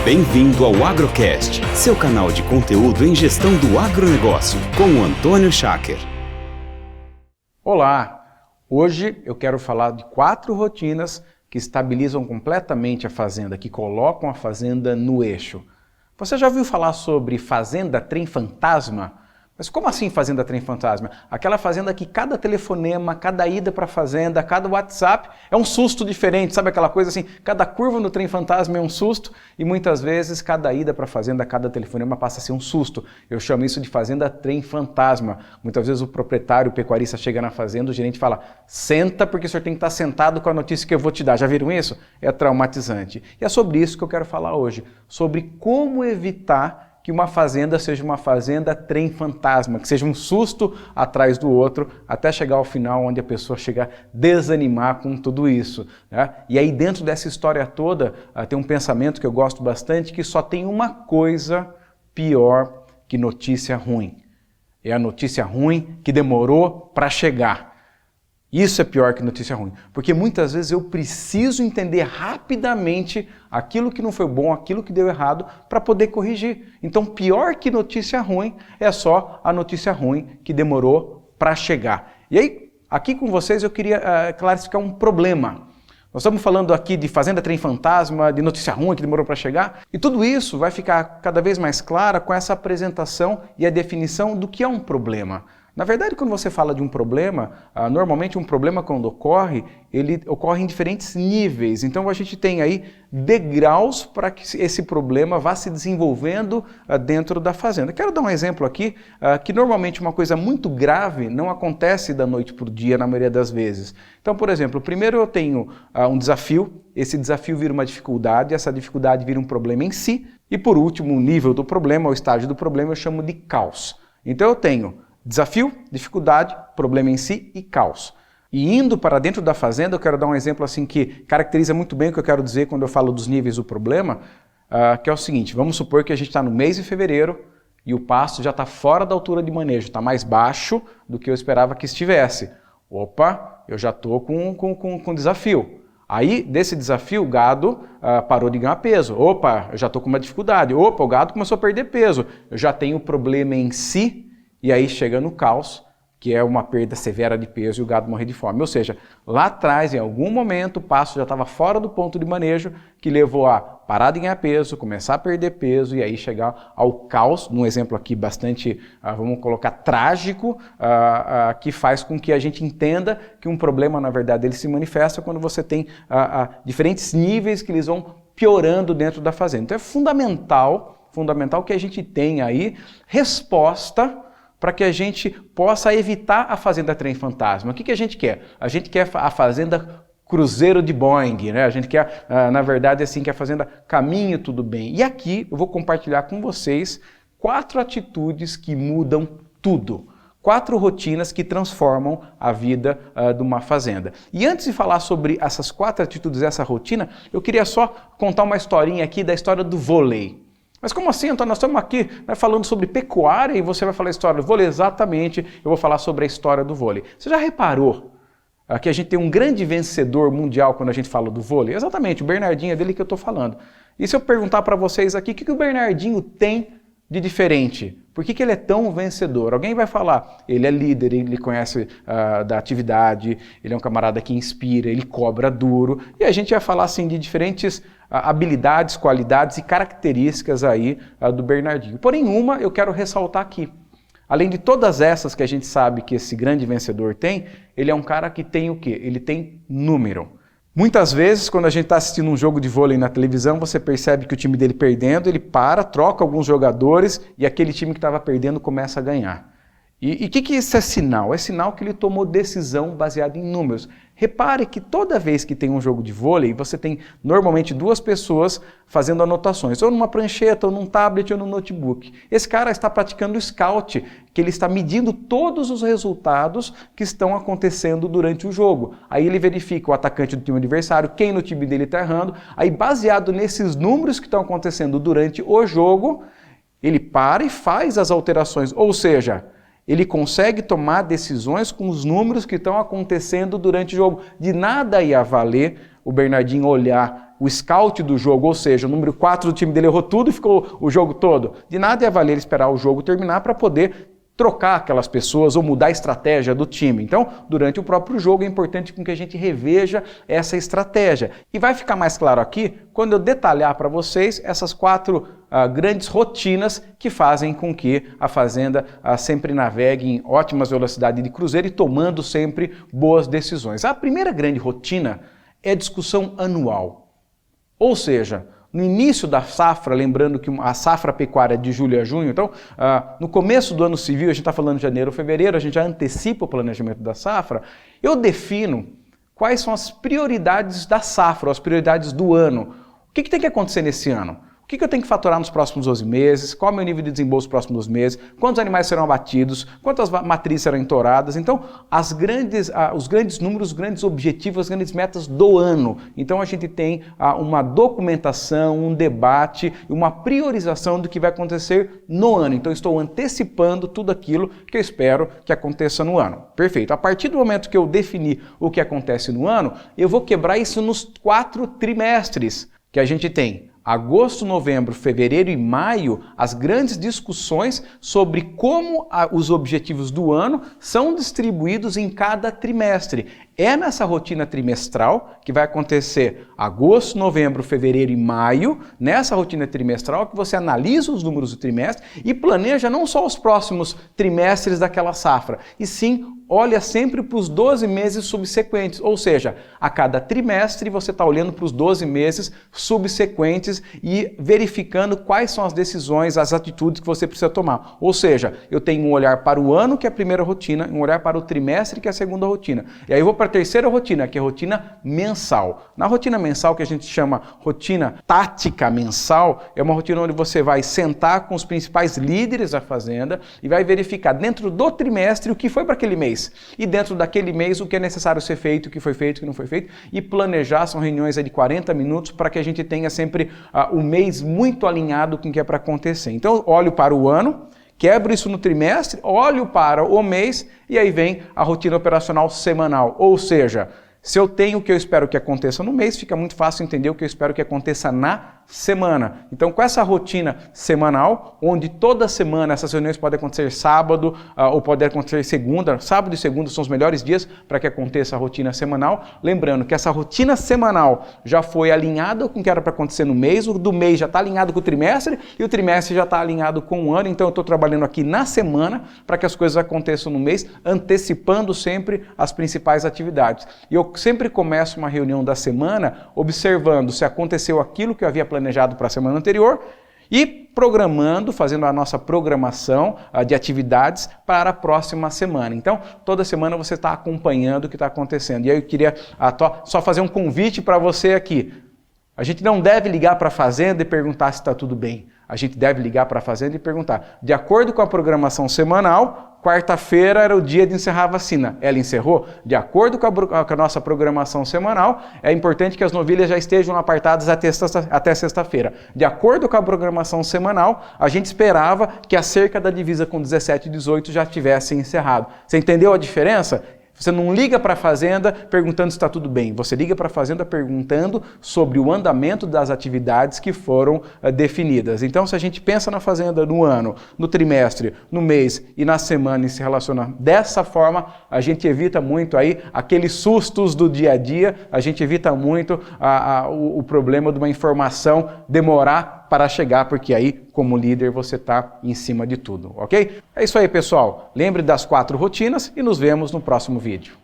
Bem-vindo ao Agrocast, seu canal de conteúdo em gestão do agronegócio, com o Antônio Schacker. Olá! Hoje eu quero falar de 4 rotinas que estabilizam completamente a fazenda, que colocam a fazenda no eixo. Você já ouviu falar sobre fazenda trem fantasma? Mas como assim fazenda trem fantasma? Aquela fazenda que cada telefonema, cada ida para a fazenda, cada WhatsApp é um susto diferente, sabe aquela coisa assim? Cada curva no trem fantasma é um susto e muitas vezes cada ida para a fazenda, cada telefonema passa a ser um susto. Eu chamo isso de fazenda trem fantasma. Muitas vezes o proprietário, o pecuarista chega na fazenda, o gerente fala: senta porque o senhor tem que estar sentado com a notícia que eu vou te dar. Já viram isso? É traumatizante. E é sobre isso que eu quero falar hoje, sobre como evitar que uma fazenda seja uma fazenda trem fantasma, que seja um susto atrás do outro, até chegar ao final onde a pessoa chega a desanimar com tudo isso, né? E aí dentro dessa história toda tem um pensamento que eu gosto bastante, que só tem uma coisa pior que notícia ruim. É a notícia ruim que demorou para chegar. Isso é pior que notícia ruim, porque muitas vezes eu preciso entender rapidamente aquilo que não foi bom, aquilo que deu errado, para poder corrigir. Então, pior que notícia ruim é só a notícia ruim que demorou para chegar. E aí, aqui com vocês eu queria clarificar um problema. Nós estamos falando aqui de fazenda trem fantasma, de notícia ruim que demorou para chegar, e tudo isso vai ficar cada vez mais claro com essa apresentação e a definição do que é um problema. Na verdade, quando você fala de um problema, normalmente um problema quando ocorre, ele ocorre em diferentes níveis. Então a gente tem aí degraus para que esse problema vá se desenvolvendo dentro da fazenda. Quero dar um exemplo aqui, que normalmente uma coisa muito grave não acontece da noite para o dia na maioria das vezes. Então, por exemplo, primeiro eu tenho um desafio, esse desafio vira uma dificuldade, essa dificuldade vira um problema em si, e por último, o nível do problema, o estágio do problema, eu chamo de caos. Então eu tenho desafio, dificuldade, problema em si e caos. E indo para dentro da fazenda, eu quero dar um exemplo assim que caracteriza muito bem o que eu quero dizer quando eu falo dos níveis do problema, que é o seguinte: vamos supor que a gente está no mês de fevereiro e o pasto já está fora da altura de manejo, está mais baixo do que eu esperava que estivesse. Opa, eu já estou com desafio. Aí, desse desafio, o gado parou de ganhar peso. Opa, eu já estou com uma dificuldade. Opa, o gado começou a perder peso. Eu já tenho o problema em si. E aí chega no caos, que é uma perda severa de peso e o gado morrer de fome. Ou seja, lá atrás, em algum momento, o pasto já estava fora do ponto de manejo, que levou a parar de ganhar peso, começar a perder peso e aí chegar ao caos, num exemplo aqui bastante, vamos colocar, trágico, que faz com que a gente entenda que um problema, na verdade, ele se manifesta quando você tem diferentes níveis que eles vão piorando dentro da fazenda. Então é fundamental que a gente tenha aí resposta para que a gente possa evitar a fazenda trem fantasma. O que a gente quer? A gente quer a fazenda cruzeiro de Boeing, né? A gente quer, na verdade, assim, que a fazenda caminhe tudo bem. E aqui eu vou compartilhar com vocês 4 atitudes que mudam tudo. 4 rotinas que transformam a vida de uma fazenda. E antes de falar sobre essas 4 atitudes, essa rotina, eu queria só contar uma historinha aqui da história do vôlei. Mas como assim, Antônio? Nós estamos aqui falando sobre pecuária e você vai falar a história do vôlei? Exatamente, eu vou falar sobre a história do vôlei. Você já reparou que a gente tem um grande vencedor mundial quando a gente fala do vôlei? Exatamente, o Bernardinho é dele que eu estou falando. E se eu perguntar para vocês aqui, o que o Bernardinho tem de diferente? Por que ele é tão vencedor? Alguém vai falar, ele é líder, ele conhece da atividade, ele é um camarada que inspira, ele cobra duro. E a gente vai falar assim de diferentes habilidades, qualidades e características aí do Bernardinho. Porém, uma eu quero ressaltar aqui. Além de todas essas que a gente sabe que esse grande vencedor tem, ele é um cara que tem o quê? Ele tem número. Muitas vezes, quando a gente está assistindo um jogo de vôlei na televisão, você percebe que o time dele perdendo, ele para, troca alguns jogadores e aquele time que estava perdendo começa a ganhar. E o que isso é sinal? É sinal que ele tomou decisão baseada em números. Repare que toda vez que tem um jogo de vôlei, você tem normalmente 2 pessoas fazendo anotações, ou numa prancheta, ou num tablet, ou num notebook. Esse cara está praticando o scout, que ele está medindo todos os resultados que estão acontecendo durante o jogo. Aí ele verifica o atacante do time adversário, quem no time dele está errando, aí baseado nesses números que estão acontecendo durante o jogo, ele para e faz as alterações, ou seja, ele consegue tomar decisões com os números que estão acontecendo durante o jogo. De nada ia valer o Bernardinho olhar o scout do jogo, ou seja, o número 4 do time dele errou tudo e ficou o jogo todo. De nada ia valer esperar o jogo terminar para poder trocar aquelas pessoas ou mudar a estratégia do time. Então, durante o próprio jogo é importante que a gente reveja essa estratégia. E vai ficar mais claro aqui quando eu detalhar para vocês essas 4 grandes rotinas que fazem com que a Fazenda sempre navegue em ótimas velocidades de cruzeiro e tomando sempre boas decisões. A primeira grande rotina é a discussão anual. Ou seja, no início da safra, lembrando que a safra pecuária é de julho a junho, então no começo do ano civil, a gente está falando de janeiro ou fevereiro, a gente já antecipa o planejamento da safra, eu defino quais são as prioridades da safra, as prioridades do ano. O que tem que acontecer nesse ano? O que eu tenho que faturar nos próximos 12 meses? Qual é o meu nível de desembolso nos próximos 12 meses? Quantos animais serão abatidos? Quantas matrizes serão entouradas? Então, os grandes números, os grandes objetivos, as grandes metas do ano. Então, a gente tem uma documentação, um debate, uma priorização do que vai acontecer no ano. Então, estou antecipando tudo aquilo que eu espero que aconteça no ano. Perfeito. A partir do momento que eu definir o que acontece no ano, eu vou quebrar isso nos 4 trimestres que a gente tem. Agosto, novembro, fevereiro e maio, as grandes discussões sobre como os objetivos do ano são distribuídos em cada trimestre. É nessa rotina trimestral que vai acontecer agosto, novembro, fevereiro e maio, nessa rotina trimestral que você analisa os números do trimestre e planeja não só os próximos trimestres daquela safra, e sim olha sempre para os 12 meses subsequentes, ou seja, a cada trimestre você está olhando para os 12 meses subsequentes e verificando quais são as decisões, as atitudes que você precisa tomar. Ou seja, eu tenho um olhar para o ano, que é a primeira rotina, um olhar para o trimestre, que é a segunda rotina. E aí eu vou para a terceira rotina, que é a rotina mensal. Na rotina mensal, que a gente chama rotina tática mensal, é uma rotina onde você vai sentar com os principais líderes da fazenda e vai verificar dentro do trimestre o que foi para aquele mês. E dentro daquele mês o que é necessário ser feito, o que foi feito, o que não foi feito, e planejar, são reuniões de 40 minutos para que a gente tenha sempre o mês muito alinhado com o que é para acontecer. Então eu olho para o ano, quebro isso no trimestre, olho para o mês e aí vem a rotina operacional semanal, ou seja, se eu tenho o que eu espero que aconteça no mês, fica muito fácil entender o que eu espero que aconteça na semana. Então, com essa rotina semanal, onde toda semana essas reuniões podem acontecer sábado ou podem acontecer segunda, sábado e segunda são os melhores dias para que aconteça a rotina semanal. Lembrando que essa rotina semanal já foi alinhada com o que era para acontecer no mês, o do mês já está alinhado com o trimestre e o trimestre já está alinhado com o ano. Então, eu estou trabalhando aqui na semana para que as coisas aconteçam no mês, antecipando sempre as principais atividades. E eu sempre começo uma reunião da semana observando se aconteceu aquilo que eu havia planejado para a semana anterior e programando, fazendo a nossa programação de atividades para a próxima semana. Então, toda semana você está acompanhando o que está acontecendo. E aí eu queria só fazer um convite para você aqui. A gente não deve ligar para a fazenda e perguntar se está tudo bem. A gente deve ligar para a fazenda e perguntar, de acordo com a programação semanal, quarta-feira era o dia de encerrar a vacina. Ela encerrou? De acordo com a nossa programação semanal, é importante que as novilhas já estejam apartadas até sexta-feira. De acordo com a programação semanal, a gente esperava que a cerca da divisa com 17 e 18 já tivesse encerrado. Você entendeu a diferença? Você não liga para a fazenda perguntando se está tudo bem. Você liga para a fazenda perguntando sobre o andamento das atividades que foram definidas. Então, se a gente pensa na fazenda no ano, no trimestre, no mês e na semana e se relaciona dessa forma, a gente evita muito aí aqueles sustos do dia a dia, a gente evita muito o problema de uma informação demorar para chegar, porque aí, como líder, você está em cima de tudo, ok? É isso aí, pessoal. Lembre das 4 rotinas e nos vemos no próximo vídeo.